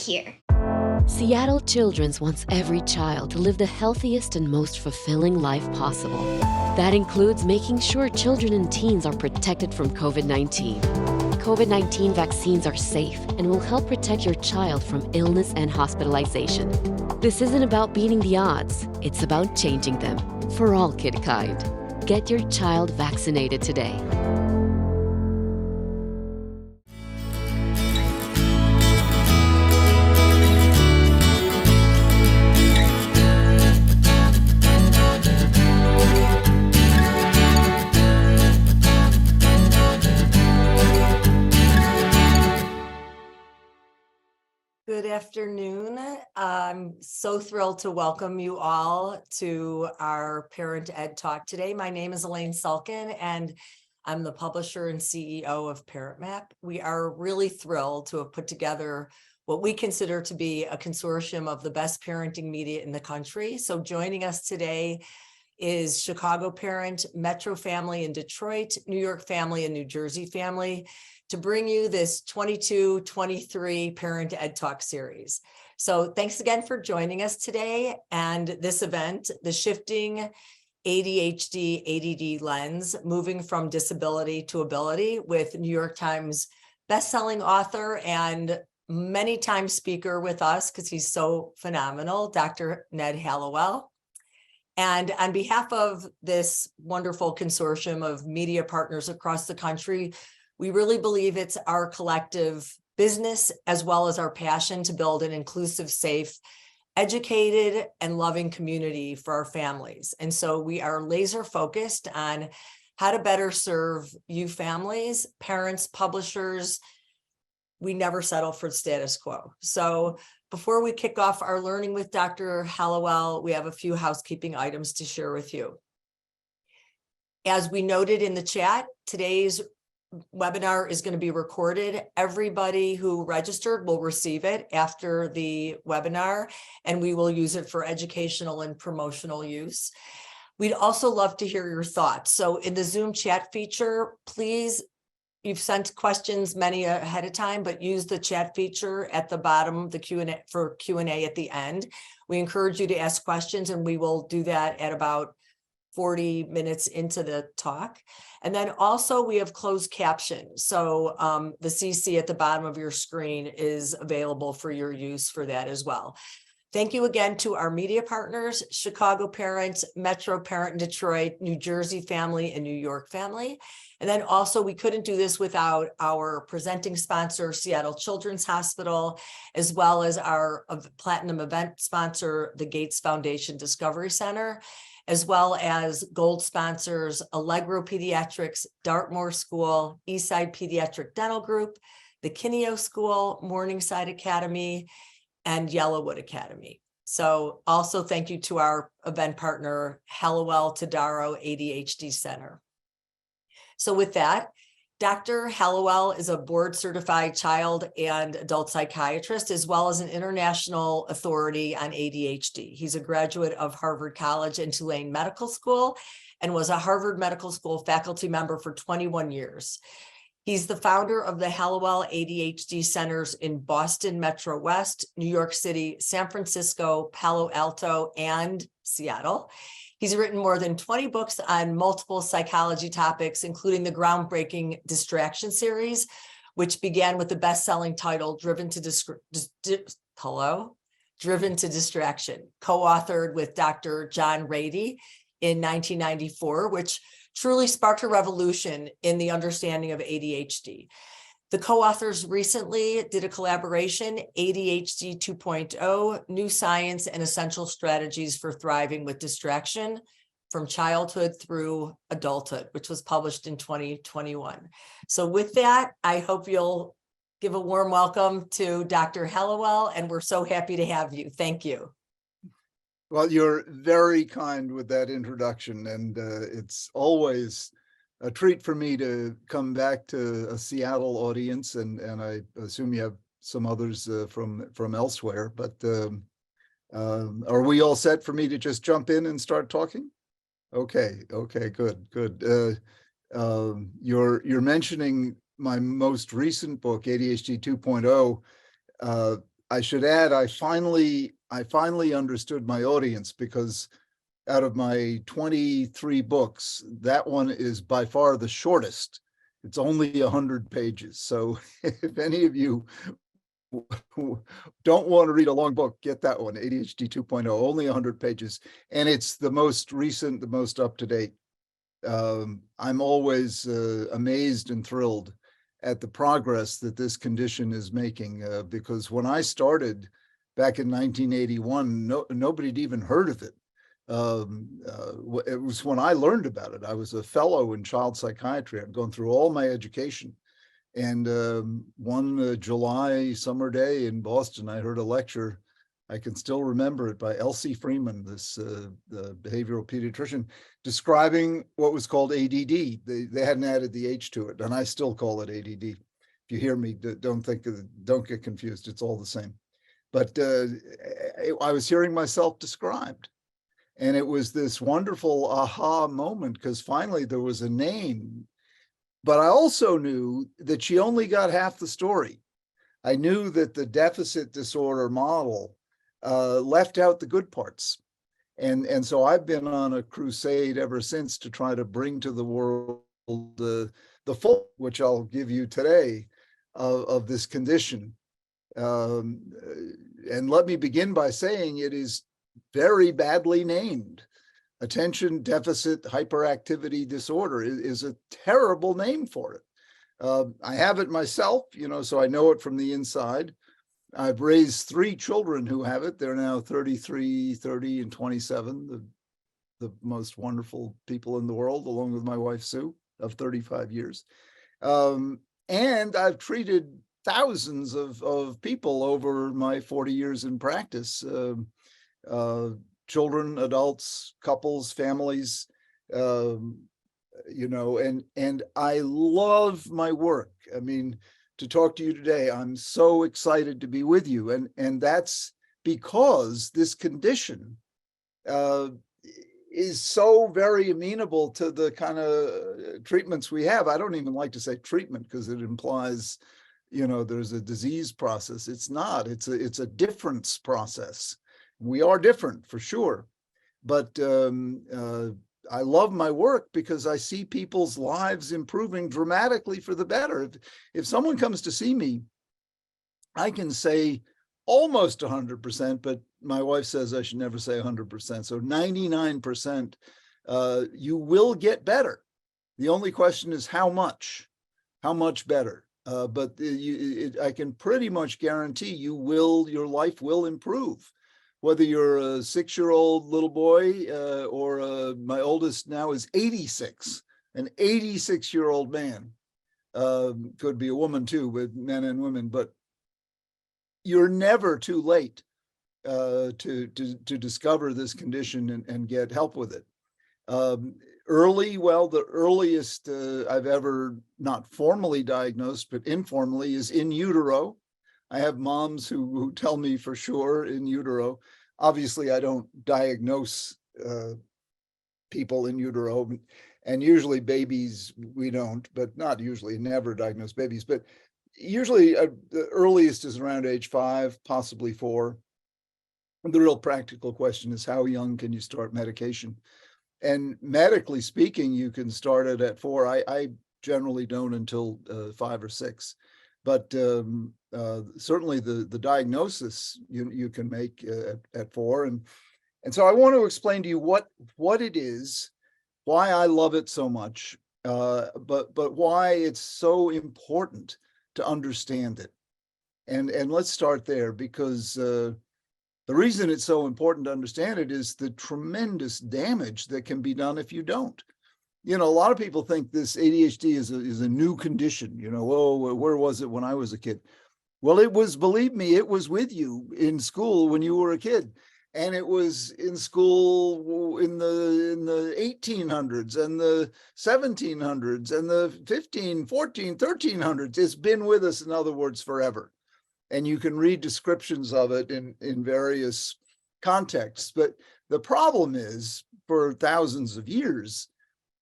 here. Seattle Children's wants every child to live the healthiest and most fulfilling life possible. That includes making sure children and teens are protected from COVID-19. COVID-19 vaccines are safe and will help protect your child from illness and hospitalization. This isn't about beating the odds, it's about changing them for all kidkind. Get your child vaccinated today. Good afternoon. I'm so thrilled to welcome you all to our ParentEd Talk today. My name is Elaine Sulkin, and I'm the publisher and CEO of ParentMap. We are really thrilled to have put together what we consider to be a consortium of the best parenting media in the country. So joining us today is Chicago Parent, Metro Family in Detroit, New York Family, and New Jersey Family, to bring you this 22-23 ParentEd Talk series. So thanks again for joining us today. And this event, the Shifting ADHD ADD Lens, Moving from Disability to Ability, with New York Times bestselling author and many time speaker with us, because he's so phenomenal, Dr. Ed Hallowell. And on behalf of this wonderful consortium of media partners across the country, we really believe it's our collective business as well as our passion to build an inclusive, safe, educated, and loving community for our families. And so we are laser focused on how to better serve you families, parents, publishers. We never settle for status quo. So before we kick off our learning with Dr. Hallowell, we have a few housekeeping items to share with you. As we noted in the chat, today's webinar is going to be recorded. Everybody who registered will receive it after the webinar, and we will use it for educational and promotional use. We'd also love to hear your thoughts. So in the Zoom chat feature, please, you've sent questions many ahead of time, but use the chat feature at the bottom, the Q&A for Q&A at the end. We encourage you to ask questions, and we will do that at about 40 minutes into the talk. And then also we have closed caption. So the CC at the bottom of your screen is available for your use for that as well. Thank you again to our media partners, Chicago Parent, Metro Parent in Detroit, New Jersey Family, and New York Family. And then also we couldn't do this without our presenting sponsor, Seattle Children's Hospital, as well as our platinum event sponsor, the Gates Foundation Discovery Center, as well as gold sponsors, Allegro Pediatrics, Dartmoor School, Eastside Pediatric Dental Group, the Kineo School, Morningside Academy, and Yellowwood Academy. So also thank you to our event partner, Hallowell ADHD Center. So with that, Dr. Hallowell is a board-certified child and adult psychiatrist, as well as an international authority on ADHD. He's a graduate of Harvard College and Tulane Medical School and was a Harvard Medical School faculty member for 21 years. He's the founder of the Hallowell ADHD Centers in Boston MetroWest, New York City, San Francisco, Palo Alto, and Seattle. He's written more than 20 books on multiple psychology topics, including the groundbreaking Distraction series, which began with the best-selling title Driven to Distraction, co-authored with Dr. John Ratey in 1994, which truly sparked a revolution in the understanding of ADHD. The co-authors recently did a collaboration, ADHD 2.0, New Science and Essential Strategies for Thriving with Distraction from Childhood Through Adulthood, which was published in 2021. So with that, I hope you'll give a warm welcome to Dr. Hallowell, and we're so happy to have you. Thank you. Well, you're very kind with that introduction, and it's always a treat for me to come back to a Seattle audience, and I assume you have some others from elsewhere. But are we all set for me to just jump in and start talking? Okay, good. You're mentioning my most recent book, ADHD 2.0. I should add, I finally understood my audience, because out of my 23 books, that one is by far the shortest. It's only 100 pages. So if any of you who don't want to read a long book, get that one, ADHD 2.0, only 100 pages. And it's the most recent, the most up-to-date. I'm always amazed and thrilled at the progress that this condition is making, because when I started back in 1981, nobody'd even heard of it. It was when I learned about it. I was a fellow in child psychiatry. I'd gone through all my education. And one July summer day in Boston, I heard a lecture. I can still remember it, by Elsie Freeman, this the behavioral pediatrician, describing what was called ADD. They hadn't added the H to it, and I still call it ADD. If you hear me, don't get confused. It's all the same. But I was hearing myself described, and it was this wonderful aha moment, because finally there was a name. But I also knew that she only got half the story. I knew that the deficit disorder model left out the good parts. And so I've been on a crusade ever since to try to bring to the world the full, which I'll give you today, of this condition. And let me begin by saying it is very badly named. Attention deficit hyperactivity disorder is a terrible name for it. I have it myself, so I know it from the inside. I've raised 3 children who have it. They're now 33, 30, and 27, the most wonderful people in the world, along with my wife, Sue, of 35 years. And I've treated thousands of people over my 40 years in practice, children, adults, couples, families, and I love my work. I mean, to talk to you today, I'm so excited to be with you. And that's because this condition is so very amenable to the kind of treatments we have. I don't even like to say treatment, because it implies, there's a disease process. It's not, it's a difference process. We are different for sure, but I love my work because I see people's lives improving dramatically for the better. If someone comes to see me, I can say almost 100%, but my wife says I should never say 100%. So 99%, you will get better. The only question is how much better. But I can pretty much guarantee your life will improve. Whether you're a 6-year-old little boy or my oldest now is 86, an 86-year-old man. Could be a woman too, with men and women, but you're never too late to discover this condition and get help with it. Early, well, the earliest I've ever not formally diagnosed, but informally, is in utero. I have moms who tell me for sure in utero. Obviously, I don't diagnose people in utero, and usually babies we don't, but not usually, never diagnose babies. But usually the earliest is around age 5, possibly 4. And the real practical question is, how young can you start medication? And medically speaking, you can start it at 4. I generally don't until 5 or 6. But certainly the diagnosis you can make at 4. And so I want to explain to you what it is, why I love it so much, but why it's so important to understand it. And let's start there, because the reason it's so important to understand it is the tremendous damage that can be done if you don't. A lot of people think this ADHD is a new condition. Where was it when I was a kid? Well, it was, believe me, it was with you in school when you were a kid. And it was in school in the 1800s and the 1700s and the 15, 14, 1300s. It's been with us, in other words, forever. And you can read descriptions of it in various contexts. But the problem is, for thousands of years,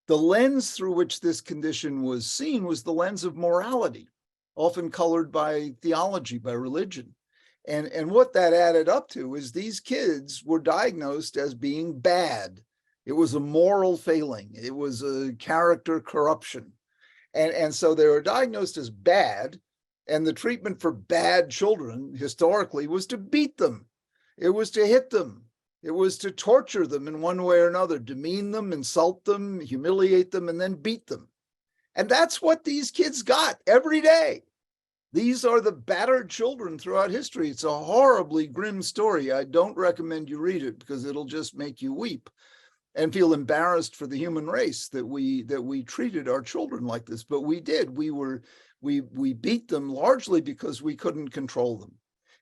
the lens through which this condition was seen was the lens of morality, often colored by theology, by religion. And what that added up to is these kids were diagnosed as being bad. It was a moral failing. It was a character corruption. And so they were diagnosed as bad. And the treatment for bad children historically was to beat them. It was to hit them. It was to torture them in one way or another, demean them, insult them, humiliate them, and then beat them. And that's what these kids got every day. These are the battered children throughout history. It's a horribly grim story. I don't recommend you read it because it'll just make you weep and feel embarrassed for the human race that we treated our children like this. But we did. We beat them largely because we couldn't control them.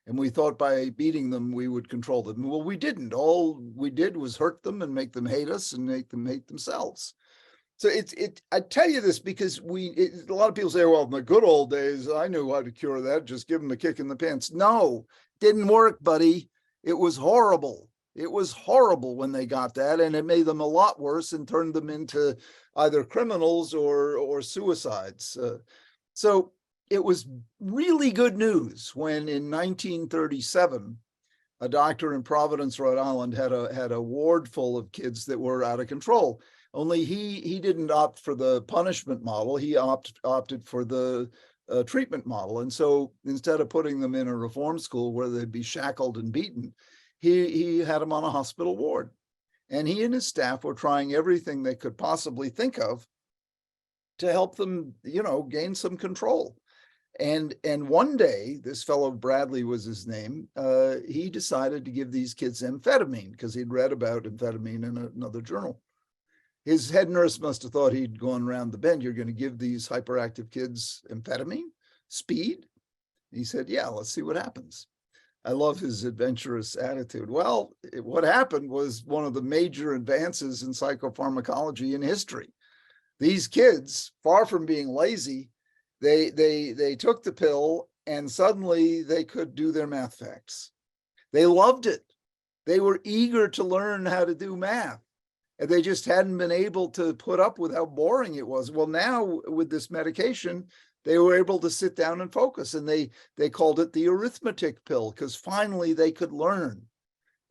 And we thought by beating them, we would control them. Well, we didn't. All we did was hurt them and make them hate us and make them hate themselves. So I tell you this because a lot of people say, well, in the good old days, I knew how to cure that. Just give them a kick in the pants. No, didn't work, buddy. It was horrible. It was horrible when they got that, and it made them a lot worse and turned them into either criminals or suicides. So it was really good news when in 1937, a doctor in Providence, Rhode Island had a ward full of kids that were out of control. Only he didn't opt for the punishment model. He opted for the treatment model. And so instead of putting them in a reform school where they'd be shackled and beaten, he had them on a hospital ward. And he and his staff were trying everything they could possibly think of to help them, gain some control. And one day, this fellow Bradley was his name, he decided to give these kids amphetamine because he'd read about amphetamine in another journal. His head nurse must have thought he'd gone around the bend. You're going to give these hyperactive kids amphetamine, speed? He said, yeah, let's see what happens. I love his adventurous attitude. Well, what happened was one of the major advances in psychopharmacology in history. These kids, far from being lazy, they took the pill and suddenly they could do their math facts. They loved it. They were eager to learn how to do math. And they just hadn't been able to put up with how boring it was. Well, now with this medication, they were able to sit down and focus. And they called it the arithmetic pill because finally they could learn,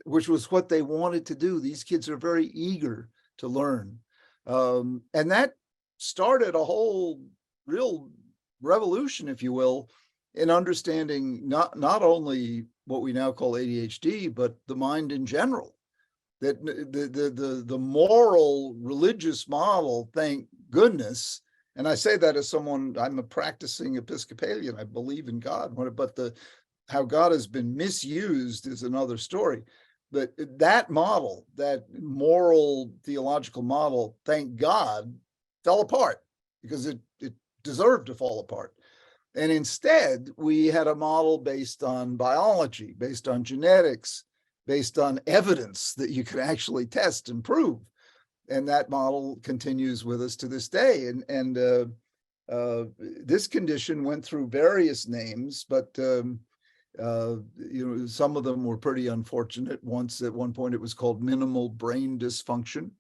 which was what they wanted to do. These kids are very eager to learn. And that started a whole real revolution, if you will, in understanding not only what we now call ADHD, but the mind in general. That the moral religious model, thank goodness, and I say that as someone, I'm a practicing Episcopalian, I believe in God, but how God has been misused is another story. But that model, that moral theological model, thank God, fell apart because it deserved to fall apart. And instead, we had a model based on biology, based on genetics, based on evidence that you can actually test and prove. And that model continues with us to this day. And this condition went through various names, but some of them were pretty unfortunate. At one point, it was called minimal brain dysfunction.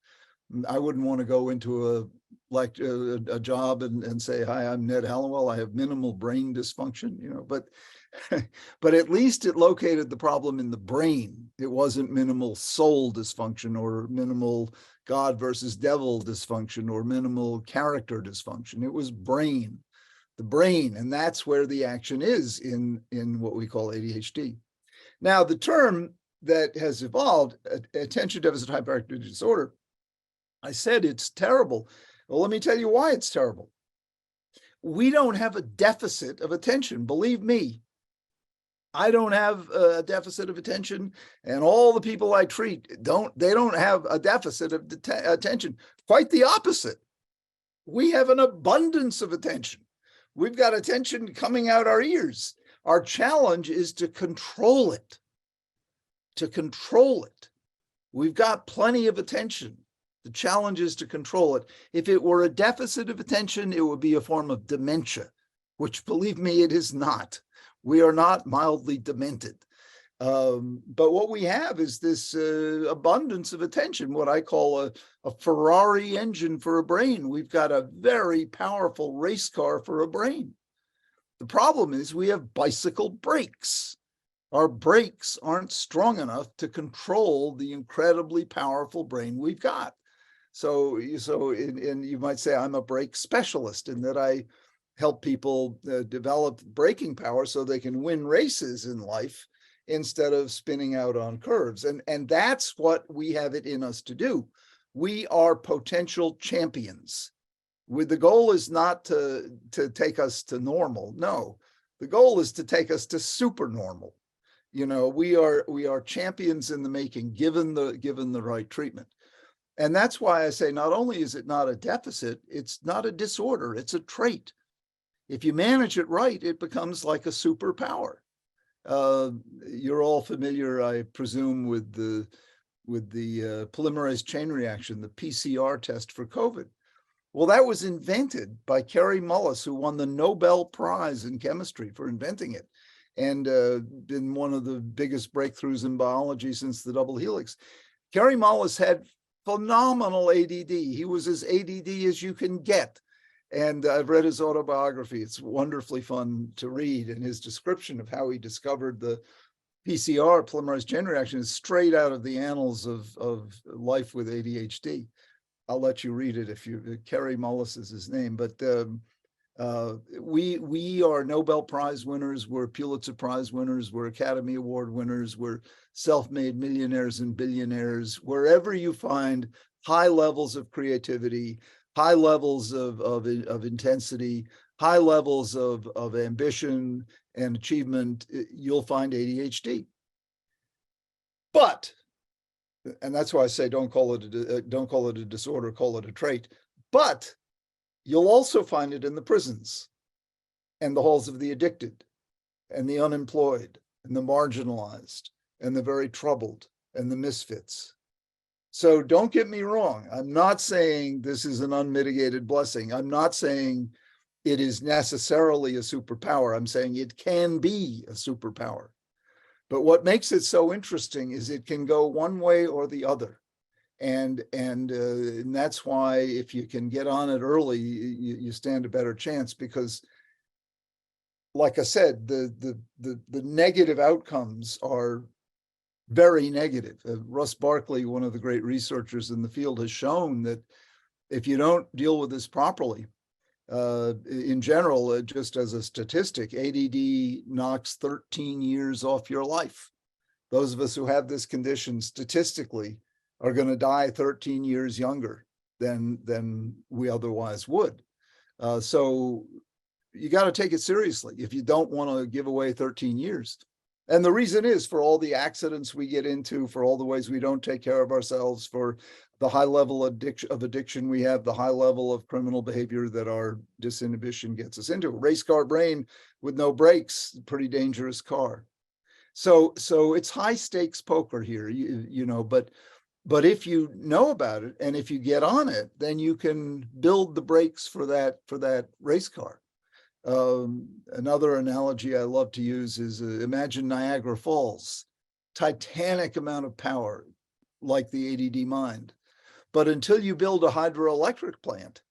I wouldn't want to go into a job and say, hi, I'm Ned Hallowell. I have minimal brain dysfunction, but at least it located the problem in the brain. It wasn't minimal soul dysfunction or minimal God versus devil dysfunction or minimal character dysfunction. It was the brain. And that's where the action is in what we call ADHD. Now, the term that has evolved, attention deficit hyperactivity disorder, I said it's terrible. Well, let me tell you why it's terrible. We don't have a deficit of attention. Believe me, I don't have a deficit of attention, and all the people I treat don't have a deficit of attention. Quite the opposite. We have an abundance of attention. We've got attention coming out our ears. Our challenge is to control it. We've got plenty of attention. The challenge is to control it. If it were a deficit of attention, it would be a form of dementia, which, believe me, it is not. We are not mildly demented. But what we have is this abundance of attention, what I call a Ferrari engine for a brain. We've got a very powerful race car for a brain. The problem is we have bicycle brakes. Our brakes aren't strong enough to control the incredibly powerful brain we've got. So you might say I'm a brake specialist in that I help people develop braking power so they can win races in life instead of spinning out on curves. And that's what we have it in us to do. We are potential champions. The goal is not to take us to normal. No, the goal is to take us to super normal. You know, we are champions in the making, given the right treatment. And that's why I say not only is it not a deficit, it's not a disorder, it's a trait. If you manage it right, it becomes like a superpower. You're all familiar, I presume, with the polymerase chain reaction, the PCR test for COVID. Well, that was invented by Kary Mullis, who won the Nobel Prize in chemistry for inventing it, and been one of the biggest breakthroughs in biology since the double helix. Kary Mullis had phenomenal ADD. He was as ADD as you can get. And I've read his autobiography. It's wonderfully fun to read. And his description of how he discovered the PCR, polymerase chain reaction, is straight out of the annals of life with ADHD. I'll let you read it if you, Kary Mullis is his name. But we are Nobel Prize winners, we're Pulitzer Prize winners, we're Academy Award winners, we're self-made millionaires and billionaires. Wherever you find high levels of creativity, high levels of intensity, high levels of ambition and achievement, you'll find ADHD. But, and that's why I say don't call it a disorder, call it a trait. But you'll also find it in the prisons and the halls of the addicted and the unemployed and the marginalized and the very troubled and the misfits. So don't get me wrong. I'm not saying this is an unmitigated blessing. I'm not saying it is necessarily a superpower. I'm saying it can be a superpower. But what makes it so interesting is it can go one way or the other. And that's why if you can get on it early, you stand a better chance, because like I said, the negative outcomes are very negative. Russ Barkley, one of the great researchers in the field, has shown that if you don't deal with this properly, in general, just as a statistic, ADD knocks 13 years off your life. Those of us who have this condition statistically are going to die 13 years younger than we otherwise would. So you got to take it seriously if you don't want to give away 13 years. And the reason is for all the accidents we get into, for all the ways we don't take care of ourselves, for the high level of addiction we have, the high level of criminal behavior that our disinhibition gets us into. A race car brain with no brakes, pretty dangerous car. So it's high stakes poker here, you know, but if you know about it and if you get on it, then you can build the brakes for that race car. Another analogy I love to use is imagine Niagara Falls, titanic amount of power, like the ADD mind. But until you build a hydroelectric plant,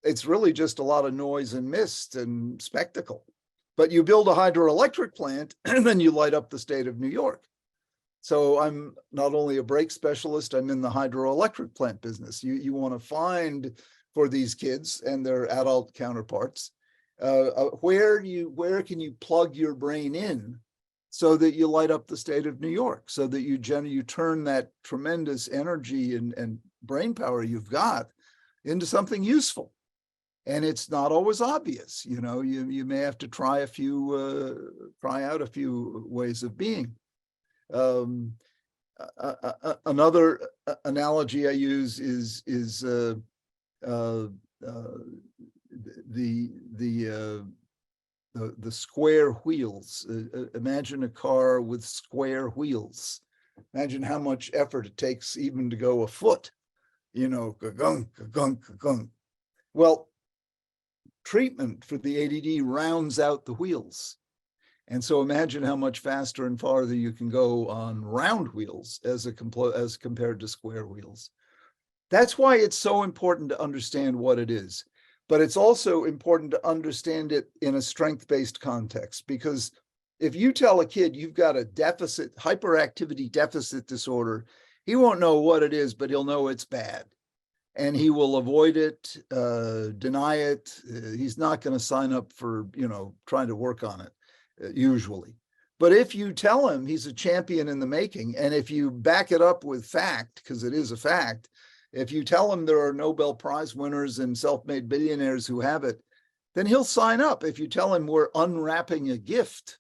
it's really just a lot of noise and mist and spectacle. But you build a hydroelectric plant and then you light up the state of New York. So I'm not only a brake specialist, I'm in the hydroelectric plant business. You want to find for these kids and their adult counterparts, where can you plug your brain in so that you light up the state of New York, so that you turn that tremendous energy and brain power you've got into something useful. And it's not always obvious, you know. You may have to try out a few ways of being. Another analogy I use is the square wheels. Imagine a car with square wheels. Imagine how much effort it takes even to go a foot, you know, ka-gunk, ka-gunk, ka-gunk. Well, treatment for the ADD rounds out the wheels. And so imagine how much faster and farther you can go on round wheels as compared to square wheels. That's why it's so important to understand what it is. But it's also important to understand it in a strength-based context, because If you tell a kid you've got a hyperactivity deficit disorder, he won't know what it is, but he'll know it's bad. And he will avoid it, deny it. He's not going to sign up for, trying to work on it, usually. But if you tell him he's a champion in the making, and if you back it up with fact, because it is a fact, if you tell him there are Nobel Prize winners and self-made billionaires who have it, then he'll sign up. If you tell him we're unwrapping a gift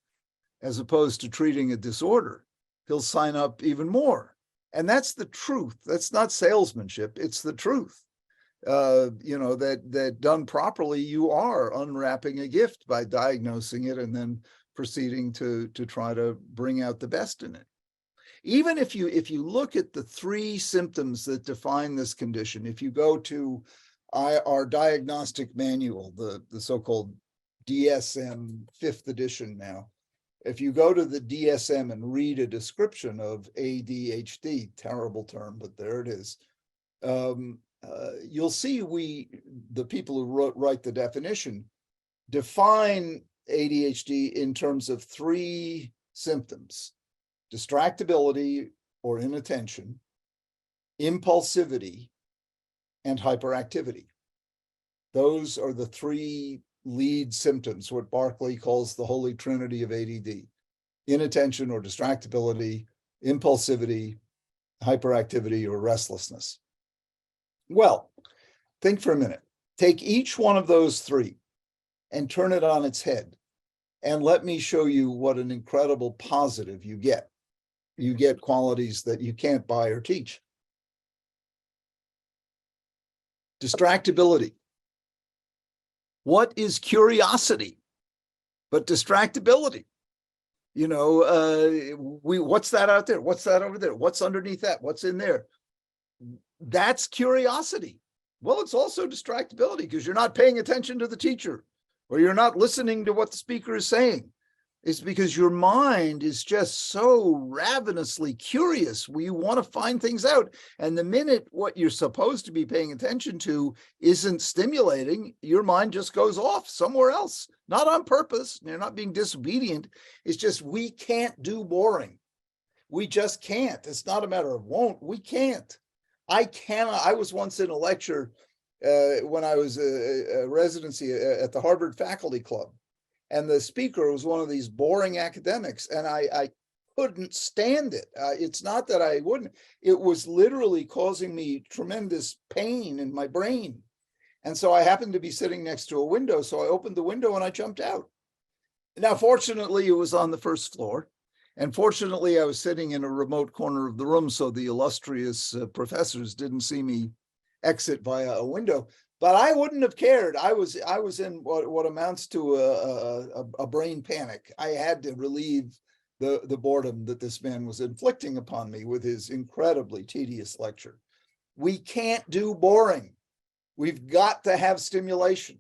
as opposed to treating a disorder, he'll sign up even more. And that's the truth. That's not salesmanship. It's the truth. That done properly, you are unwrapping a gift by diagnosing it and then proceeding to try to bring out the best in it. Even if you look at the 3 symptoms that define this condition, if you go to our diagnostic manual, the so-called DSM 5th edition now, if you go to the DSM and read a description of ADHD, terrible term, but there it is, you'll see the people who write the definition, define ADHD in terms of 3 symptoms: distractibility or inattention, impulsivity, and hyperactivity. Those are the 3 lead symptoms, what Barclay calls the holy trinity of ADD: inattention or distractibility, impulsivity, hyperactivity, or restlessness. Well, think for a minute. Take each one of those 3 and turn it on its head, and let me show you what an incredible positive you get. You get qualities that you can't buy or teach. Distractibility. What is curiosity but distractibility? What's that out there? What's that over there? What's underneath that? What's in there? That's curiosity. Well, it's also distractibility because you're not paying attention to the teacher, or you're not listening to what the speaker is saying. It's because your mind is just so ravenously curious. You want to find things out. And the minute what you're supposed to be paying attention to isn't stimulating, your mind just goes off somewhere else, not on purpose. You're not being disobedient. It's just we can't do boring. We just can't. It's not a matter of won't. We can't. I cannot. I was once in a lecture when I was a residency at the Harvard Faculty Club. And the speaker was one of these boring academics, and I couldn't stand it. It's not that I wouldn't. It was literally causing me tremendous pain in my brain. And so I happened to be sitting next to a window, so I opened the window and I jumped out. Now, fortunately, it was on the first floor. And fortunately, I was sitting in a remote corner of the room, so the illustrious professors didn't see me exit via a window. But I wouldn't have cared. I was in what amounts to a brain panic. I had to relieve the boredom that this man was inflicting upon me with his incredibly tedious lecture. We can't do boring. We've got to have stimulation.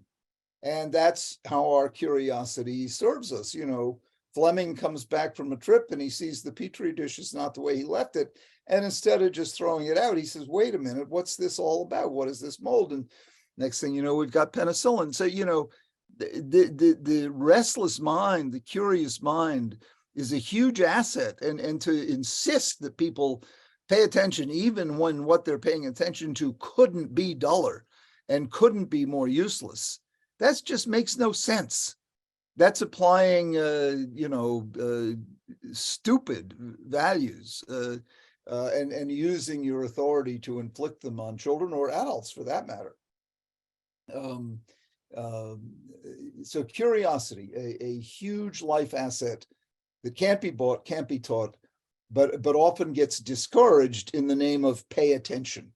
And that's how our curiosity serves us. Fleming comes back from a trip and he sees the Petri dish is not the way he left it. And instead of just throwing it out, he says, wait a minute, what's this all about? What is this mold? And next thing you know, we've got penicillin. So, the restless mind, the curious mind is a huge asset. And to insist that people pay attention, even when what they're paying attention to couldn't be duller and couldn't be more useless, that just makes no sense. That's applying, stupid values and using your authority to inflict them on children or adults for that matter. So curiosity, a huge life asset that can't be bought, can't be taught, but often gets discouraged in the name of pay attention.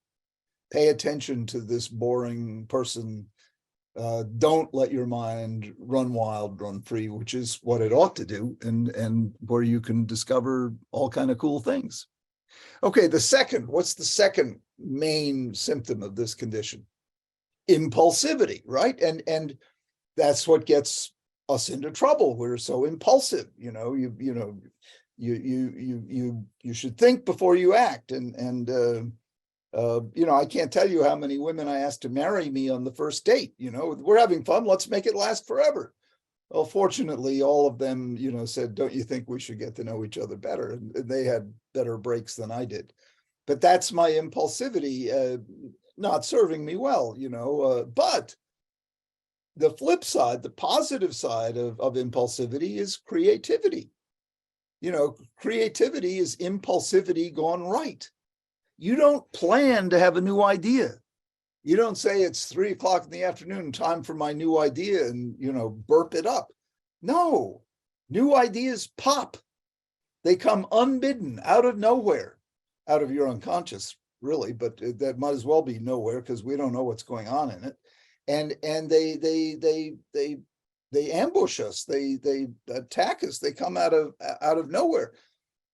Pay attention to this boring person. Don't let your mind run wild, run free, which is what it ought to do, and where you can discover all kind of cool things. Okay, what's the second main symptom of this condition? Impulsivity, right? And that's what gets us into trouble. We're so impulsive. You should think before you act. I can't tell you how many women I asked to marry me on the first date. We're having fun. Let's make it last forever. Well, fortunately, all of them, said, don't you think we should get to know each other better? And they had better breaks than I did. But that's my impulsivity not serving me well, but the flip side, the positive side of impulsivity is creativity. Creativity is impulsivity gone right. You don't plan to have a new idea. You don't say it's 3 o'clock in the afternoon, time for my new idea, and, burp it up. No, new ideas pop. They come unbidden, out of nowhere, out of your unconscious, really, but that might as well be nowhere because we don't know what's going on in it. And they ambush us. They attack us. They come out of nowhere,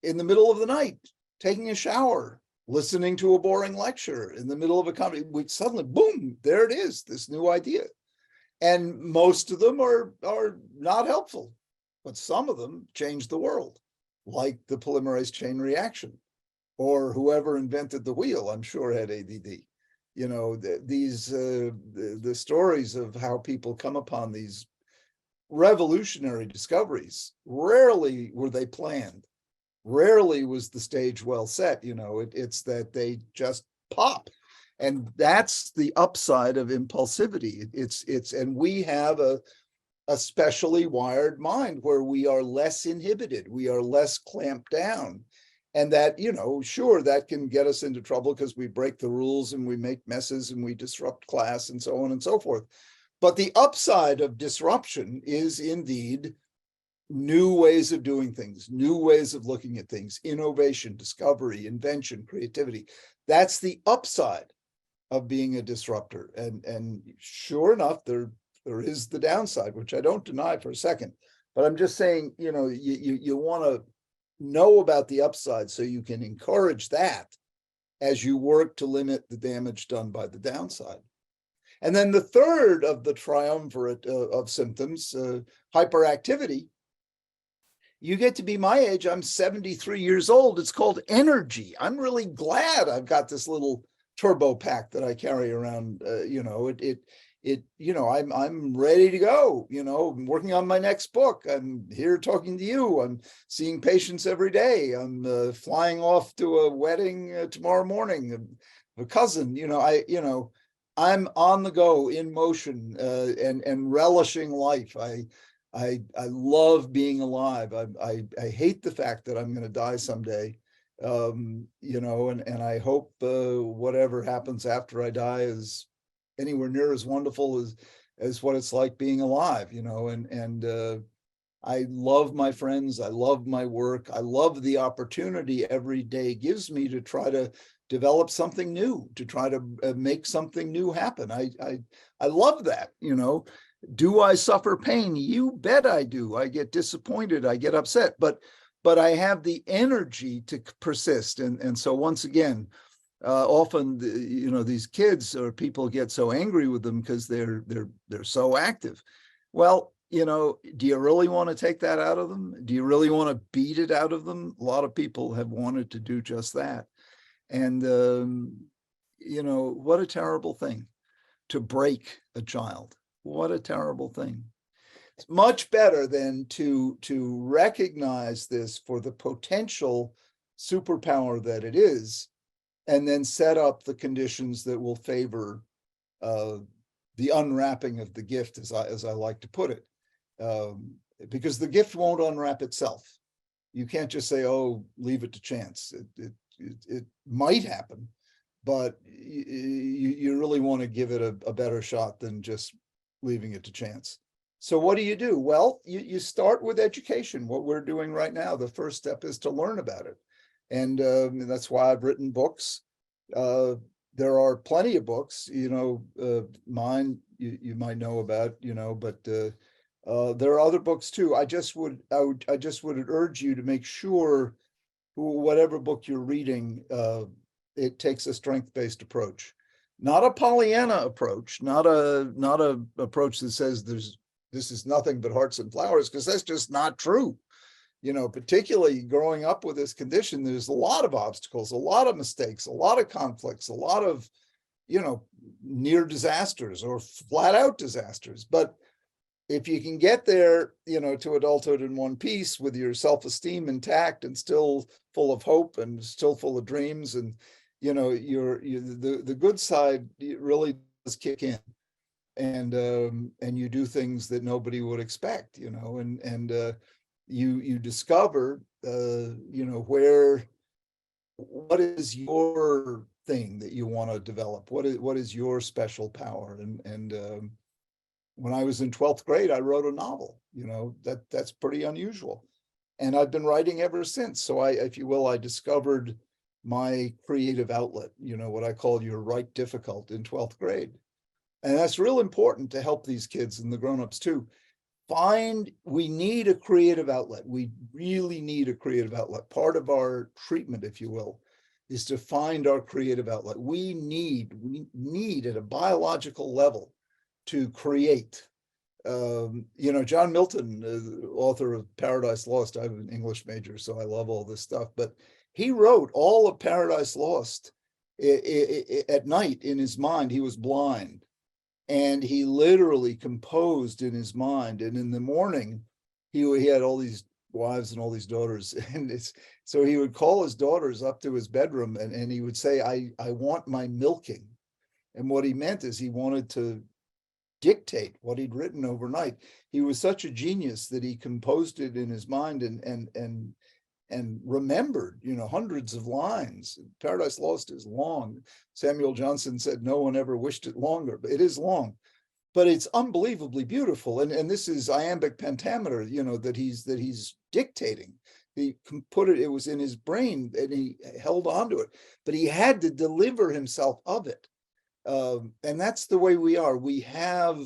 in the middle of the night, taking a shower, listening to a boring lecture, in the middle of a conversation. We suddenly, boom, there it is, this new idea. And most of them are not helpful, but some of them change the world, like the polymerase chain reaction, or whoever invented the wheel, I'm sure had ADD. The stories of how people come upon these revolutionary discoveries, rarely were they planned. Rarely was the stage well set. It's that they just pop. And that's the upside of impulsivity. And we have a specially wired mind where we are less inhibited, we are less clamped down. And that, sure, that can get us into trouble because we break the rules and we make messes and we disrupt class and so on and so forth. But the upside of disruption is indeed new ways of doing things, new ways of looking at things, innovation, discovery, invention, creativity. That's the upside of being a disruptor. And sure enough, there is the downside, which I don't deny for a second. But I'm just saying, you want to know about the upside so you can encourage that as you work to limit the damage done by the downside. And then the third of the triumvirate of symptoms, hyperactivity. You get to be my age. I'm 73 years old. It's called energy. I'm really glad I've got this little turbo pack that I carry around. I'm ready to go. I'm working on my next book. I'm here talking to you. I'm seeing patients every day. I'm flying off to a wedding tomorrow morning. A cousin. I'm on the go, in motion, and relishing life. I love being alive. I hate the fact that I'm going to die someday, and I hope whatever happens after I die is anywhere near as wonderful as what it's like being alive, and I love my friends. I love my work. I love the opportunity every day gives me to try to develop something new, to try to make something new happen. I love that, Do I suffer pain? You bet I do. I get disappointed. I get upset, but I have the energy to persist. And so once again, often, these kids or people get so angry with them because they're so active. Well, do you really want to take that out of them? Do you really want to beat it out of them? A lot of people have wanted to do just that. And, what a terrible thing to break a child. What a terrible thing. It's much better than to recognize this for the potential superpower that it is, and then set up the conditions that will favor the unwrapping of the gift, as I like to put it, because the gift won't unwrap itself. You can't just say, "Oh, leave it to chance." It might happen, but you really want to give it a better shot than just leaving it to chance. So what do? Well, you start with education. What we're doing right now, the first step is to learn about it. And that's why I've written books. There are plenty of books, mine you might know about, but there are other books too. I just would urge you to make sure whatever book you're reading, it takes a strength-based approach, not a Pollyanna approach, not a approach that says this is nothing but hearts and flowers, because that's just not true. Particularly growing up with this condition, there's a lot of obstacles, a lot of mistakes, a lot of conflicts, a lot of, near disasters or flat out disasters. But if you can get there, to adulthood in one piece with your self-esteem intact and still full of hope and still full of dreams, and the good side really does kick in, and you do things that nobody would expect, and you discover what is your thing that you want to develop, what is your special power, and when I was in 12th grade, I wrote a novel. That's pretty unusual. And I've been writing ever since. So if you will, I discovered my creative outlet, what I call your right difficult in 12th grade. And that's real important to help these kids and the grownups too. We need a creative outlet. We really need a creative outlet. Part of our treatment, if you will, is to find our creative outlet. We need at a biological level to create. John Milton, author of Paradise Lost, I'm an English major, so I love all this stuff, but he wrote all of Paradise Lost at night in his mind. He was blind, and he literally composed in his mind, and in the morning, he had all these wives and all these daughters, and so he would call his daughters up to his bedroom, and he would say, I want my milking. And what he meant is he wanted to dictate what he'd written overnight. He was such a genius that he composed it in his mind and remembered, hundreds of lines. Paradise Lost is long. Samuel Johnson said no one ever wished it longer, but it is long, but it's unbelievably beautiful. And this is iambic pentameter, that he's dictating. He put it was in his brain, and he held on to it, but he had to deliver himself of it. And that's the way we are. We have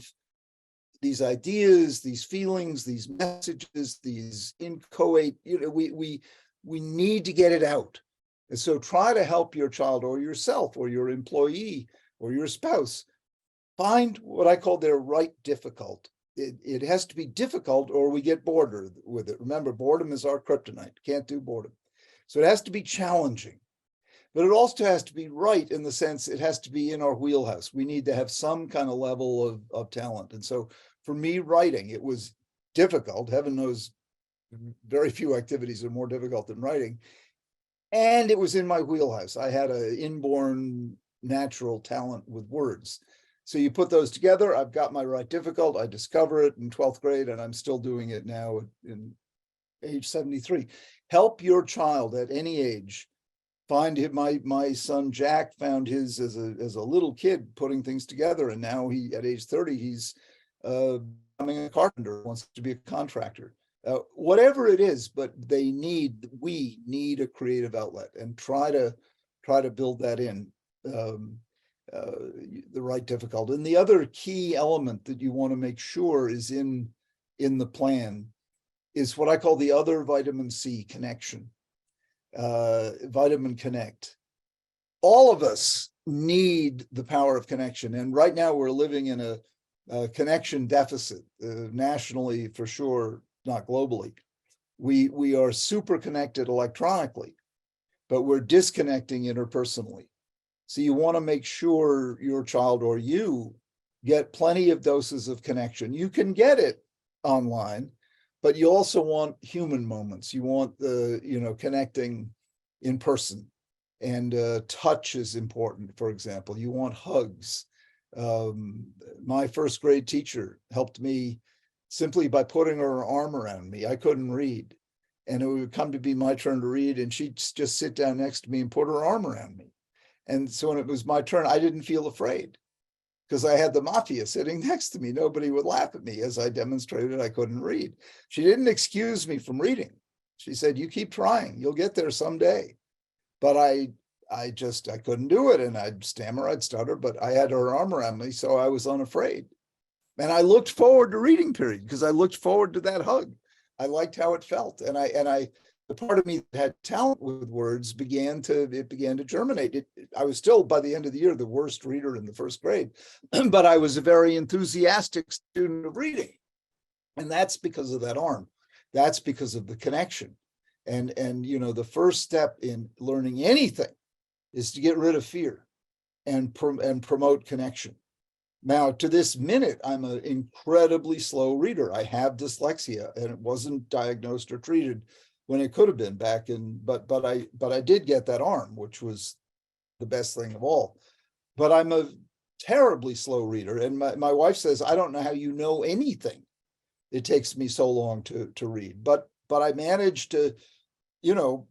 these ideas, these feelings, these messages, these inchoate, we need to get it out. And so try to help your child or yourself or your employee or your spouse find what I call their right difficult. It has to be difficult or we get bored with it. Remember, boredom is our kryptonite. Can't do boredom. So it has to be challenging. But it also has to be right in the sense it has to be in our wheelhouse. We need to have some kind of level of talent. And so for me, writing, it was difficult. Heaven knows very few activities are more difficult than writing. And it was in my wheelhouse. I had an inborn natural talent with words. So you put those together, I've got my right difficult. I discover it in 12th grade, and I'm still doing it now in age 73. Help your child at any age. Find him. My son Jack found his as a little kid putting things together, and now at age 30 he's becoming a carpenter, wants to be a contractor. Whatever it is, but we need a creative outlet, and try to build that in, the right difficult. And the other key element that you want to make sure is in the plan is what I call the other vitamin C connection. Vitamin Connect. All of us need the power of connection, and right now we're living in a connection deficit, nationally for sure, not globally. We are super connected electronically, but we're disconnecting interpersonally. So you want to make sure your child or you get plenty of doses of connection. You can get it online, but you also want human moments. You want the, connecting in person, and touch is important. For example, you want hugs. My first grade teacher helped me simply by putting her arm around me. I couldn't read, and it would come to be my turn to read, and she'd just sit down next to me and put her arm around me. And so when it was my turn, I didn't feel afraid because I had the mafia sitting next to me. Nobody would laugh at me as I demonstrated I couldn't read. She didn't excuse me from reading. She said, you keep trying, you'll get there someday. But I couldn't do it, and I'd stammer, I'd stutter, but I had her arm around me, so I was unafraid. And I looked forward to reading period because I looked forward to that hug. I liked how it felt. And the part of me that had talent with words began to germinate. I was still, by the end of the year, the worst reader in the first grade, but I was a very enthusiastic student of reading. And that's because of that arm. That's because of the connection. And the first step in learning anything is to get rid of fear and promote connection. Now, to this minute, I'm an incredibly slow reader. I have dyslexia, and it wasn't diagnosed or treated when it could have been back in, but I did get that arm, which was the best thing of all. But I'm a terribly slow reader. And my wife says, I don't know how you know anything. It takes me so long to read. But I managed to,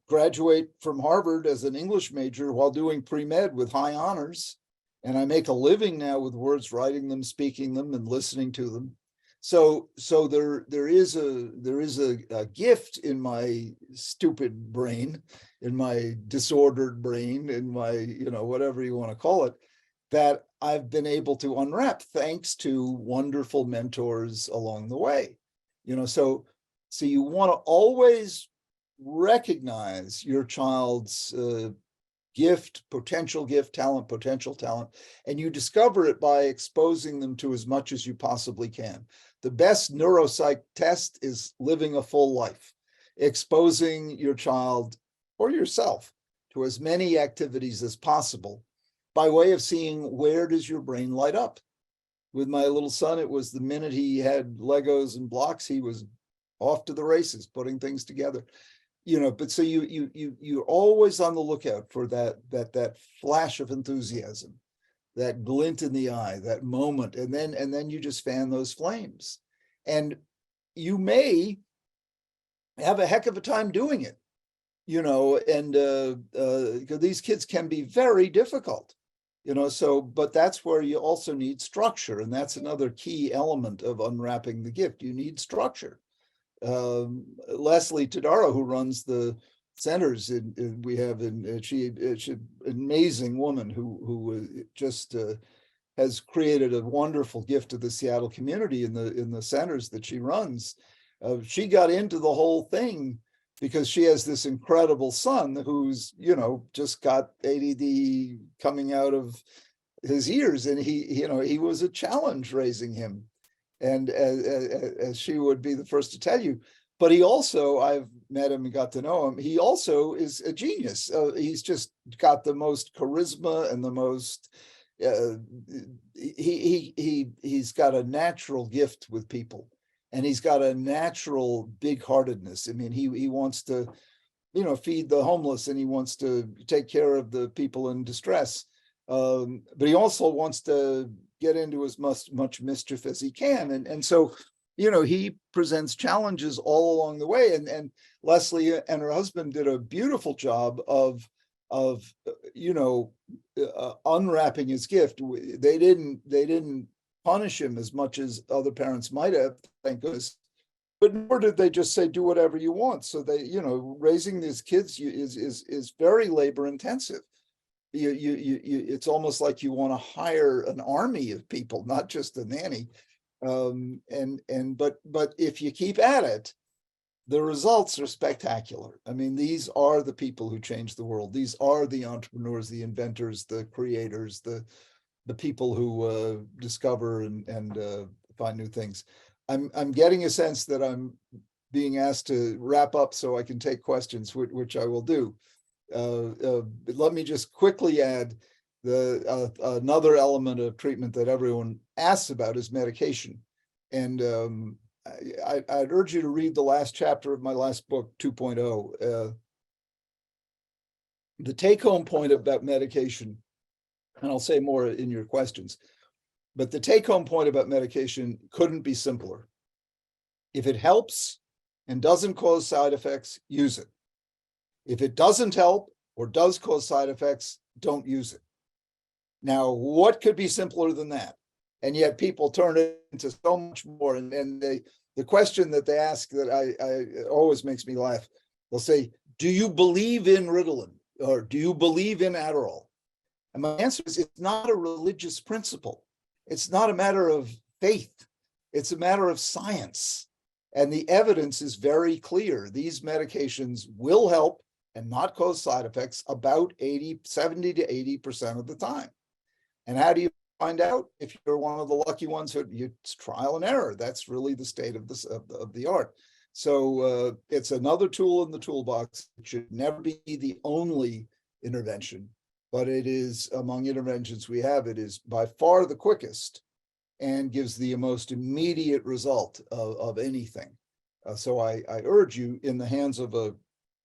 graduate from Harvard as an English major while doing pre-med with high honors. And I make a living now with words, writing them, speaking them, and listening to them. So there is a gift in my stupid brain, in my disordered brain, in my, whatever you want to call it, that I've been able to unwrap thanks to wonderful mentors along the way. So you want to always recognize your child's potential gift, talent, potential talent, and you discover it by exposing them to as much as you possibly can. The best neuropsych test is living a full life, exposing your child or yourself to as many activities as possible by way of seeing where does your brain light up. With my little son, it was the minute he had Legos and blocks, he was off to the races, putting things together. But so you're always on the lookout for that flash of enthusiasm, that glint in the eye, that moment, and then you just fan those flames. And you may have a heck of a time doing it, because these kids can be very difficult, but that's where you also need structure. And that's another key element of unwrapping the gift. You need structure. Leslie Tadaro, who runs the centers she's an amazing woman who just has created a wonderful gift to the Seattle community in the centers that she runs. She got into the whole thing because she has this incredible son who's, just got ADD coming out of his ears, and he was a challenge raising him. And as she would be the first to tell you, but he also, I've met him and got to know him, he also is a genius. He's just got the most charisma and the most, he's got a natural gift with people, and he's got a natural big-heartedness. I mean, he wants to, feed the homeless, and he wants to take care of the people in distress. But he also wants to get into as much mischief as he can. And so, he presents challenges all along the way. And Leslie and her husband did a beautiful job of unwrapping his gift. They didn't punish him as much as other parents might have, thank goodness. But nor did they just say, do whatever you want. So they, raising these kids is very labor intensive. It's almost like you want to hire an army of people, not just a nanny. But if you keep at it, the results are spectacular. I mean, these are the people who change the world. These are the entrepreneurs, the inventors, the creators, the people who discover and find new things. I'm getting a sense that I'm being asked to wrap up so I can take questions, which I will do. Let me just quickly add another element of treatment that everyone asks about is medication. And I'd urge you to read the last chapter of my last book, 2.0. The take-home point about medication, and I'll say more in your questions, but the take-home point about medication couldn't be simpler. If it helps and doesn't cause side effects, use it. If it doesn't help or does cause side effects, don't use it. Now, what could be simpler than that? And yet people turn it into so much more. And the question that they ask that I always makes me laugh. They'll say, do you believe in Ritalin? Or do you believe in Adderall? And my answer is, it's not a religious principle. It's not a matter of faith. It's a matter of science. And the evidence is very clear. These medications will help and not cause side effects about 70 to 80% of the time. And how do you find out? If you're one of the lucky ones who it's trial and error. That's really the state of the art. So it's another tool in the toolbox. It should never be the only intervention, but it is among interventions we have. It is by far the quickest and gives the most immediate result of anything. So I urge you, in the hands of a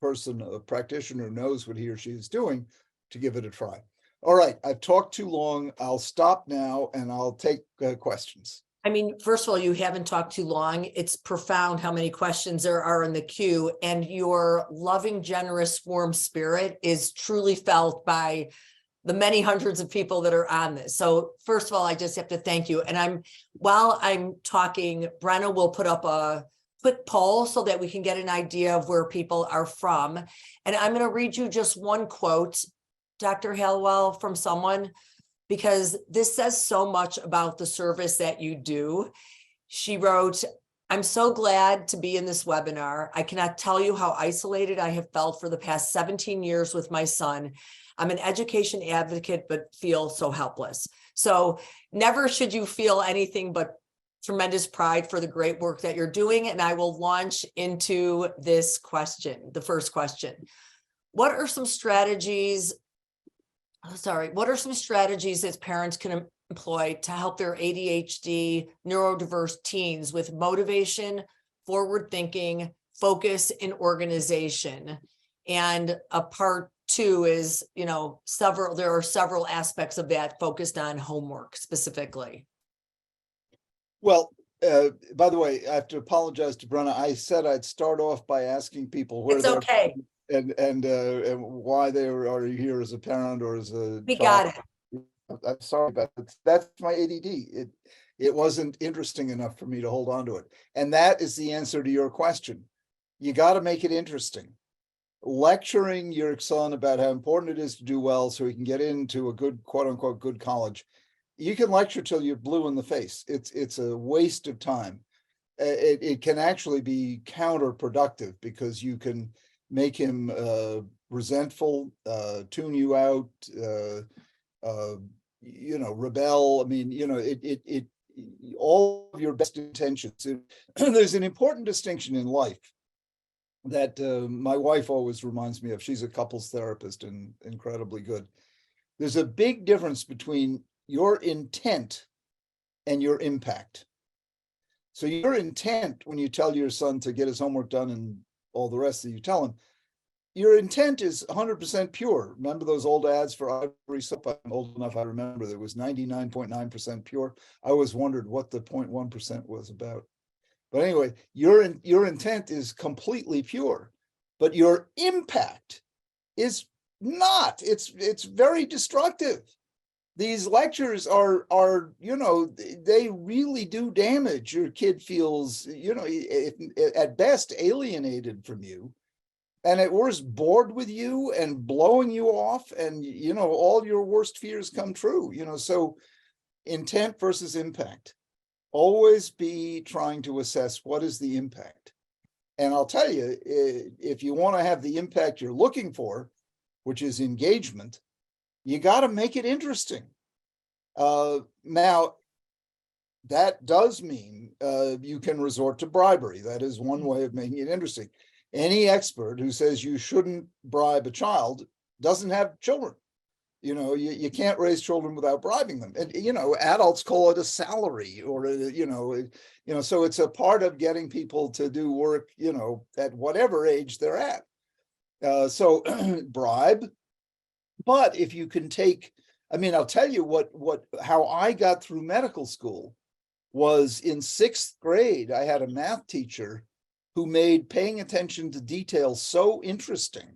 person, a practitioner who knows what he or she is doing, to give it a try. All right, I've talked too long. I'll stop now and I'll take questions. I mean, first of all, you haven't talked too long. It's profound how many questions there are in the queue, and your loving, generous, warm spirit is truly felt by the many hundreds of people that are on this. So first of all, I just have to thank you. And while I'm talking, Brenna will put up a quick poll so that we can get an idea of where people are from. And I'm going to read you just one quote, Dr. Hallowell, from someone, because this says so much about the service that you do. She wrote, "I'm so glad to be in this webinar. I cannot tell you how isolated I have felt for the past 17 years with my son. I'm an education advocate, but feel so helpless." So never should you feel anything but tremendous pride for the great work that you're doing. And I will launch into this question, the first question. What are some strategies that parents can employ to help their ADHD neurodiverse teens with motivation, forward thinking, focus, and organization? And a part two is, there are several aspects of that focused on homework specifically. Well, by the way, I have to apologize to Brenna. I said I'd start off by asking people where It's okay. and why they are here as a parent or as a We child. got it. I'm sorry, but that's my ADD. It wasn't interesting enough for me to hold on to it. And that is the answer to your question. You got to make it interesting. Lecturing your son about how important it is to do well so he can get into a good, quote unquote, good college. You can lecture till you're blue in the face. It's a waste of time. It can actually be counterproductive because you can make him resentful, tune you out, rebel. I mean, all of your best intentions. There's an important distinction in life that my wife always reminds me of. She's a couples therapist and incredibly good. There's a big difference between your intent and your impact. So your intent, when you tell your son to get his homework done and all the rest that you tell him, your intent is 100% pure. Remember those old ads for Ivory soap? I'm old enough, I remember that was 99.9% pure. I always wondered what the 0.1% was about. But anyway, your intent is completely pure, but your impact is not. It's very destructive. These lectures are they really do damage. Your kid feels, at best alienated from you, and at worst bored with you and blowing you off, and all your worst fears come true. So intent versus impact. Always be trying to assess what is the impact. And I'll tell you, if you want to have the impact you're looking for, which is engagement, you got to make it interesting. Now, that does mean you can resort to bribery. That is one way of making it interesting. Any expert who says you shouldn't bribe a child doesn't have children. You can't raise children without bribing them. And, adults call it a salary or, so it's a part of getting people to do work, at whatever age they're at. So bribe. But if you can I'll tell you how I got through medical school was in 6th grade. I had a math teacher who made paying attention to details so interesting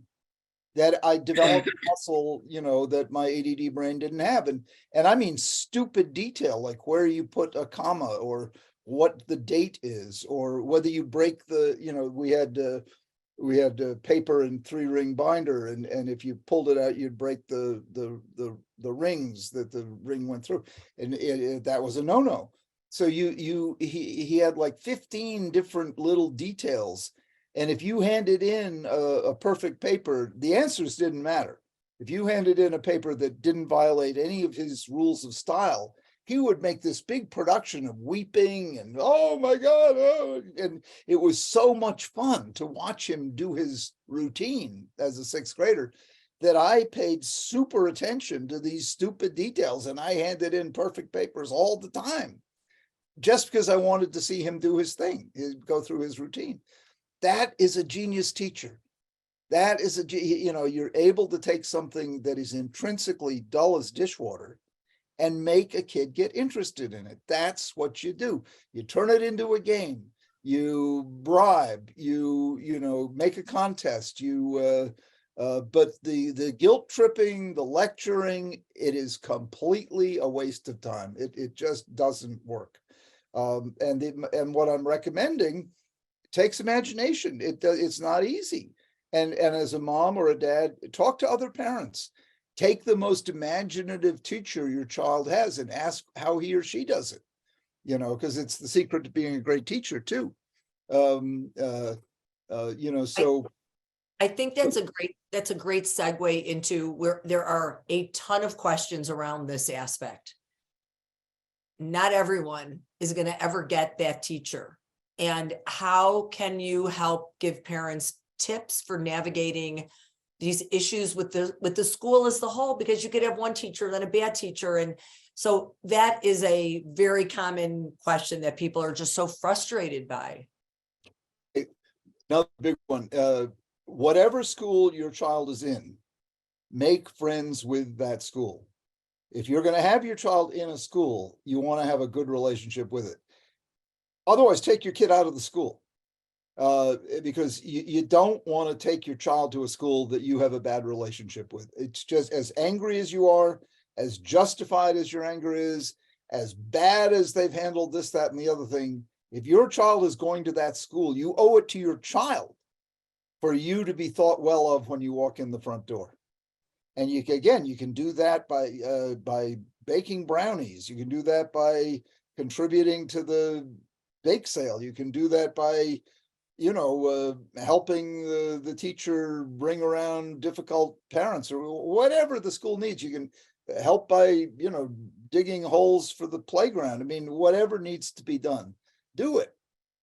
that I developed a muscle, that my ADD brain didn't have. And I mean, stupid detail, like where you put a comma or what the date is, or whether you break we had paper and 3-ring binder. And if you pulled it out, you'd break the rings that the ring went through. And that was a no-no. So he had like 15 different little details. And if you handed in a perfect paper, the answers didn't matter. If you handed in a paper that didn't violate any of his rules of style, he would make this big production of weeping and, oh my God. Oh. And it was so much fun to watch him do his routine as a 6th grader that I paid super attention to these stupid details, and I handed in perfect papers all the time. just because I wanted to see him do his thing, go through his routine. That is a genius teacher. That is you're able to take something that is intrinsically dull as dishwater and make a kid get interested in it. That's what you do. You turn it into a game. You bribe. You make a contest. But the guilt tripping, the lecturing, it is completely a waste of time. It just doesn't work. And what I'm recommending takes imagination. It's not easy. And as a mom or a dad, talk to other parents. Take the most imaginative teacher your child has and ask how he or she does it. Because it's the secret to being a great teacher too. So I think that's a great segue into where there are a ton of questions around this aspect. Not everyone is going to ever get that teacher. And how can you help give parents tips for navigating these issues with the school as the whole? Because you could have one teacher, then a bad teacher. And so that is a very common question that people are just so frustrated by. Another big one. Whatever school your child is in, make friends with that school. If you're going to have your child in a school, you want to have a good relationship with it. Otherwise, take your kid out of the school, because you don't want to take your child to a school that you have a bad relationship with. It's just as angry as you are, as justified as your anger is, as bad as they've handled this, that, and the other thing. If your child is going to that school, you owe it to your child for you to be thought well of when you walk in the front door. And you can do that by baking brownies. You can do that by contributing to the bake sale. You can do that by, helping the teacher bring around difficult parents or whatever the school needs. You can help by, digging holes for the playground. I mean, whatever needs to be done, do it.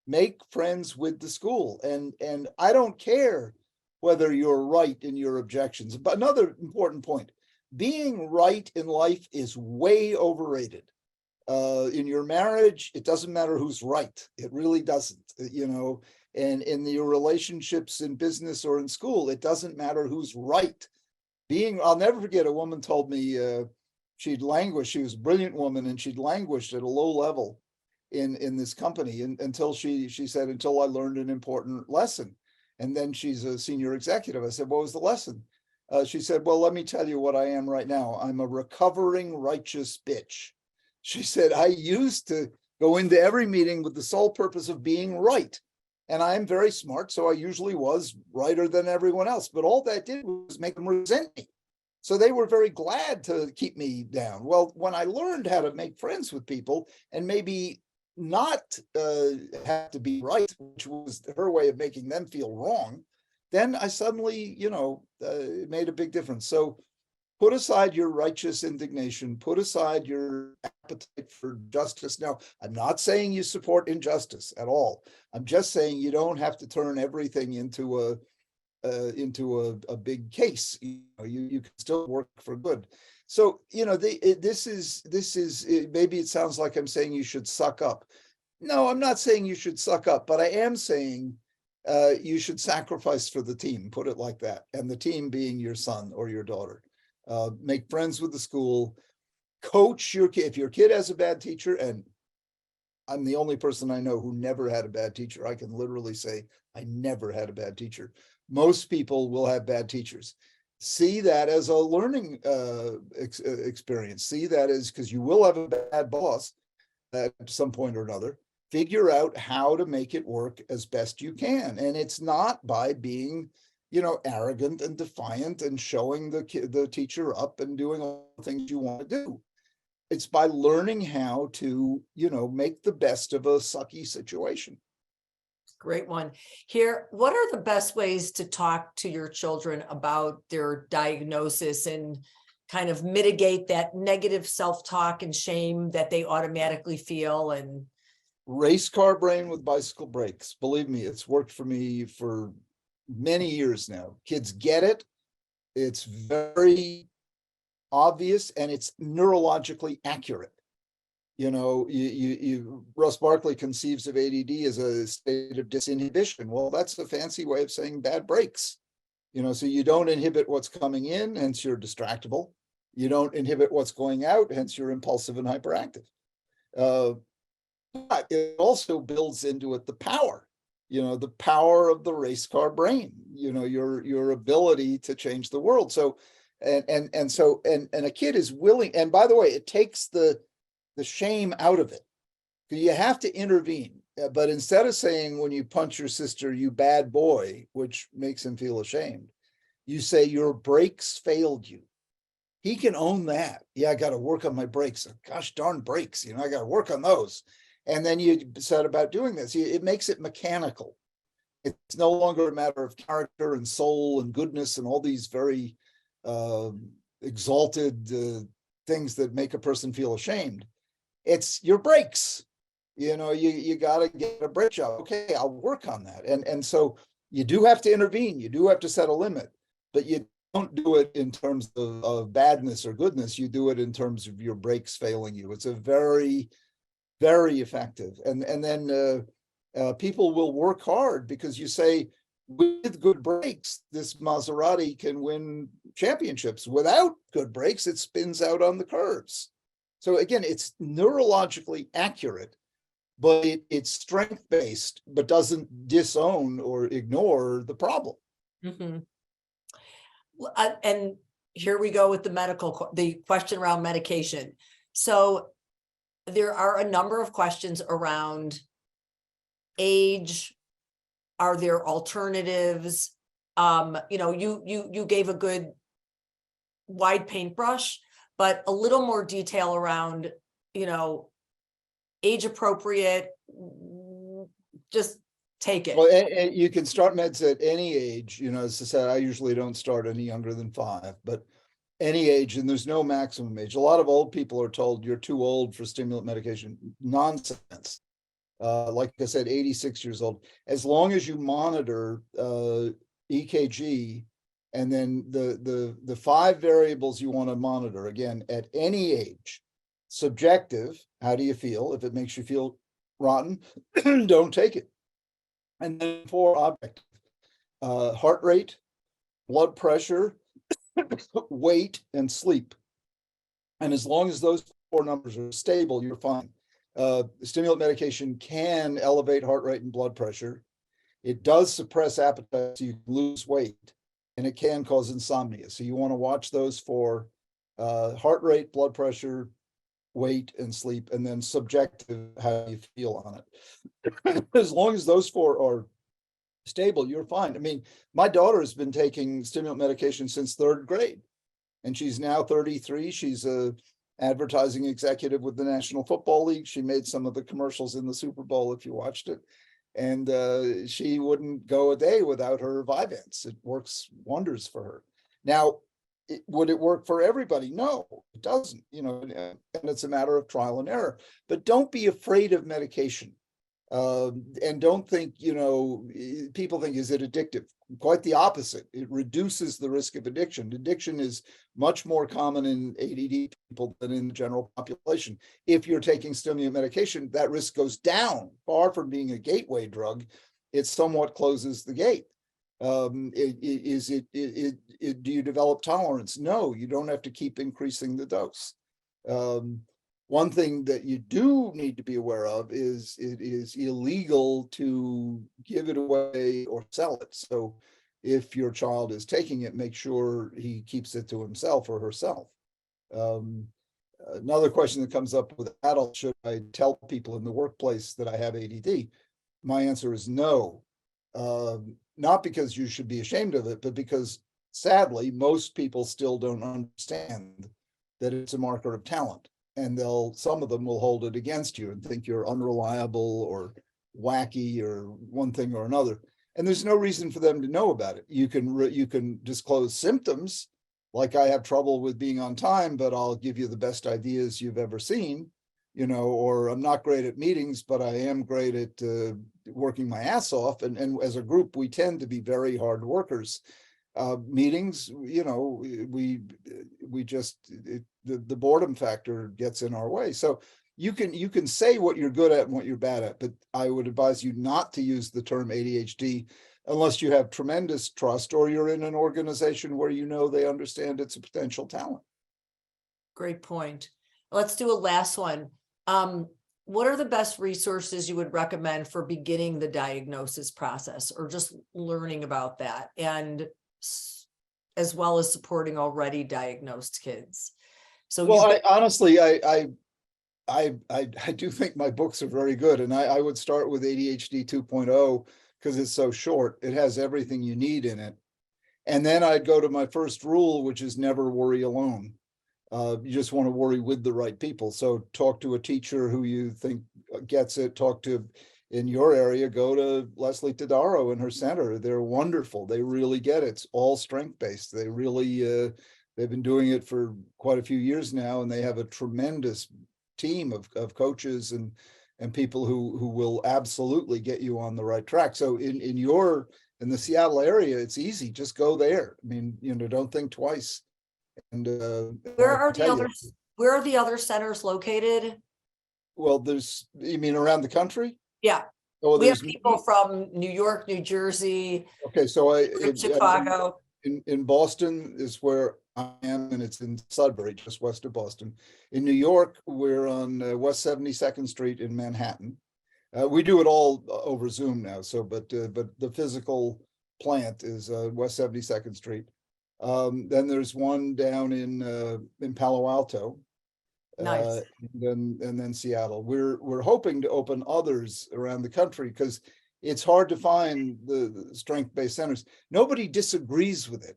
Make friends with the school. And I don't care whether you're right in your objections. But another important point, being right in life is way overrated. In your marriage, it doesn't matter who's right. It really doesn't, and in your relationships in business or in school, it doesn't matter who's right. I'll never forget, a woman told me she'd languished. She was a brilliant woman, and she'd languished at a low level in this company until she said, until I learned an important lesson. And then she's a senior executive. I said, what was the lesson? She said, well, let me tell you what I am right now. I'm a recovering righteous bitch. She said, I used to go into every meeting with the sole purpose of being right. And I'm very smart, so I usually was righter than everyone else. But all that did was make them resent me. So they were very glad to keep me down. Well, when I learned how to make friends with people and maybe not have to be right, which was her way of making them feel wrong, then I suddenly, it made a big difference. So put aside your righteous indignation, put aside your appetite for justice. Now, I'm not saying you support injustice at all. I'm just saying you don't have to turn everything into a big case. You can still work for good. So, this is maybe it sounds like I'm saying you should suck up. No, I'm not saying you should suck up, but I am saying you should sacrifice for the team, put it like that. And the team being your son or your daughter. Make friends with the school, coach your kid. If your kid has a bad teacher, and I'm the only person I know who never had a bad teacher, I can literally say I never had a bad teacher. Most people will have bad teachers. See that as a learning experience. See that as, because you will have a bad boss at some point or another. Figure out how to make it work as best you can. And it's not by being arrogant and defiant and showing the teacher up and doing all the things you want to do. It's by learning how to, make the best of a sucky situation. Great one. Here, what are the best ways to talk to your children about their diagnosis and kind of mitigate that negative self-talk and shame that they automatically feel? And race car brain with bicycle brakes. Believe me, it's worked for me for many years now. Kids get it. It's very obvious and it's neurologically accurate. Russ Barkley conceives of ADD as a state of disinhibition. Well, that's a fancy way of saying bad breaks. So you don't inhibit what's coming in, hence you're distractible. You don't inhibit what's going out, hence you're impulsive and hyperactive. But it also builds into it the power of the race car brain, your ability to change the world. So, and a kid is willing, and by the way, it takes the shame out of it. You have to intervene. But instead of saying, when you punch your sister, you bad boy, which makes him feel ashamed, you say your brakes failed you. He can own that. Yeah, I got to work on my brakes. Gosh darn brakes. I got to work on those. And then you said about doing this, it makes it mechanical. It's no longer a matter of character and soul and goodness and all these very exalted things that make a person feel ashamed. It's your brakes. You got to get a brake job. Okay, I'll work on that. And so you do have to intervene. You do have to set a limit, but you don't do it in terms of badness or goodness. You do it in terms of your brakes failing you. It's a very, very effective. And then people will work hard because you say, with good brakes, this Maserati can win championships. Without good brakes, it spins out on the curves. So again, it's neurologically accurate, but it's strength-based, but doesn't disown or ignore the problem. Mm-hmm. And here we go with the question around medication. So there are a number of questions around age. Are there alternatives? You gave a good wide paintbrush, but a little more detail around, age appropriate, just take it. Well, and you can start meds at any age. As I said, I usually don't start any younger than 5, but any age, and there's no maximum age. A lot of old people are told you're too old for stimulant medication. Nonsense. Like I said, 86 years old. As long as you monitor EKG, and then the 5 variables you want to monitor, again, at any age. Subjective, how do you feel? If it makes you feel rotten, don't take it. And then 4 objective, heart rate, blood pressure, weight, and sleep. And as long as those 4 numbers are stable, you're fine. Stimulant medication can elevate heart rate and blood pressure. It does suppress appetite, so you lose weight, and it can cause insomnia. So you want to watch those 4: heart rate, blood pressure, weight, and sleep, and then subjective, how you feel on it. As long as those 4 are stable, you're fine. I mean, my daughter has been taking stimulant medication since 3rd grade, and she's now 33. She's a advertising executive with the National Football League. She made some of the commercials in the Super Bowl, if you watched it. And she wouldn't go a day without her Vyvanse. It works wonders for her. Now, would it work for everybody? No, it doesn't, and it's a matter of trial and error. But don't be afraid of medication. And don't think, people think, is it addictive? Quite the opposite. It reduces the risk of addiction. Addiction is much more common in ADD people than in the general population. If you're taking stimulant medication, that risk goes down. Far from being a gateway drug, it somewhat closes the gate. Do you develop tolerance? No, you don't have to keep increasing the dose. One thing that you do need to be aware of is it is illegal to give it away or sell it. So if your child is taking it, make sure he keeps it to himself or herself. Another question that comes up with adults: should I tell people in the workplace that I have ADD? My answer is no. Not because you should be ashamed of it, but because sadly, most people still don't understand that it's a marker of talent. And some of them will hold it against you and think you're unreliable or wacky or one thing or another. And there's no reason for them to know about it. You can disclose symptoms, like I have trouble with being on time, but I'll give you the best ideas you've ever seen, or I'm not great at meetings, but I am great at working my ass off. And as a group, we tend to be very hard workers. Meetings, we just, the boredom factor gets in our way. So you can say what you're good at and what you're bad at, but I would advise you not to use the term ADHD unless you have tremendous trust or you're in an organization where you know they understand it's a potential talent. Great point. Let's do a last one. What are the best resources you would recommend for beginning the diagnosis process or just learning about that, and as well as supporting already diagnosed kids? So well, I do think my books are very good, and I would start with ADHD 2.0 because it's so short. It has everything you need in it. And then I'd go to my first rule, which is never worry alone. You just want to worry with the right people. So talk to a teacher who you think gets it. Talk to, in your area, go to Leslie Tadaro and her center. They're wonderful. They really get it. It's all strength-based. They really, they've been doing it for quite a few years now, and they have a tremendous team of coaches and people who will absolutely get you on the right track. So in the Seattle area, it's easy. Just go there. I mean, don't think twice. And where are the other centers located? Well, you mean around the country? Yeah. Oh, we have people from New York, New Jersey. Okay, so Chicago. In Boston is where I am, and it's in Sudbury, just west of Boston. In New York, we're on West 72nd Street in Manhattan. We do it all over Zoom now. So, but the physical plant is West 72nd Street. Then there's one down in Palo Alto. Nice. And then Seattle. We're hoping to open others around the country because it's hard to find the strength-based centers. Nobody disagrees with it.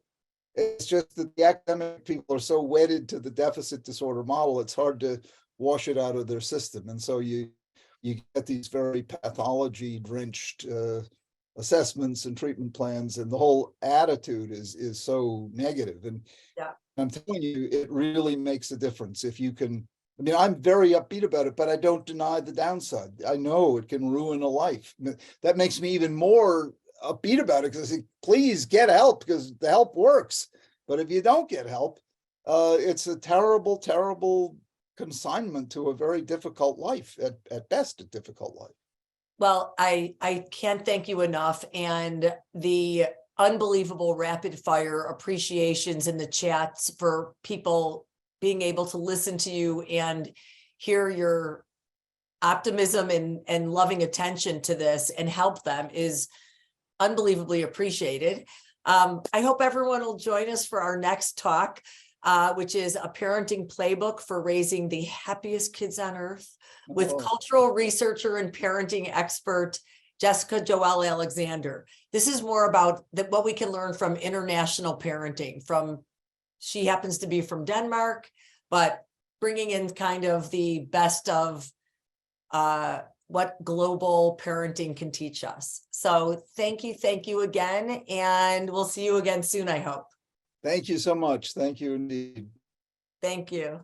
It's just that the academic people are so wedded to the deficit disorder model, it's hard to wash it out of their system. And so you get these very pathology-drenched assessments and treatment plans, and the whole attitude is so negative. And yeah, I'm telling you, it really makes a difference if you can. I mean, I'm very upbeat about it, but I don't deny the downside. I know it can ruin a life. That makes me even more upbeat about it because I say, please get help because the help works. But if you don't get help, it's a terrible, terrible consignment to a very difficult life, at best, a difficult life. Well, I can't thank you enough. And the unbelievable rapid fire appreciations in the chats for people being able to listen to you and hear your optimism and loving attention to this and help them is unbelievably appreciated. I hope everyone will join us for our next talk, which is a parenting playbook for raising the happiest kids on earth with cultural researcher and parenting expert, Jessica Joelle Alexander. This is more about what we can learn from international parenting. She happens to be from Denmark, but bringing in kind of the best of what global parenting can teach us. So thank you again, and we'll see you again soon, I hope. Thank you so much. Thank you indeed. Thank you.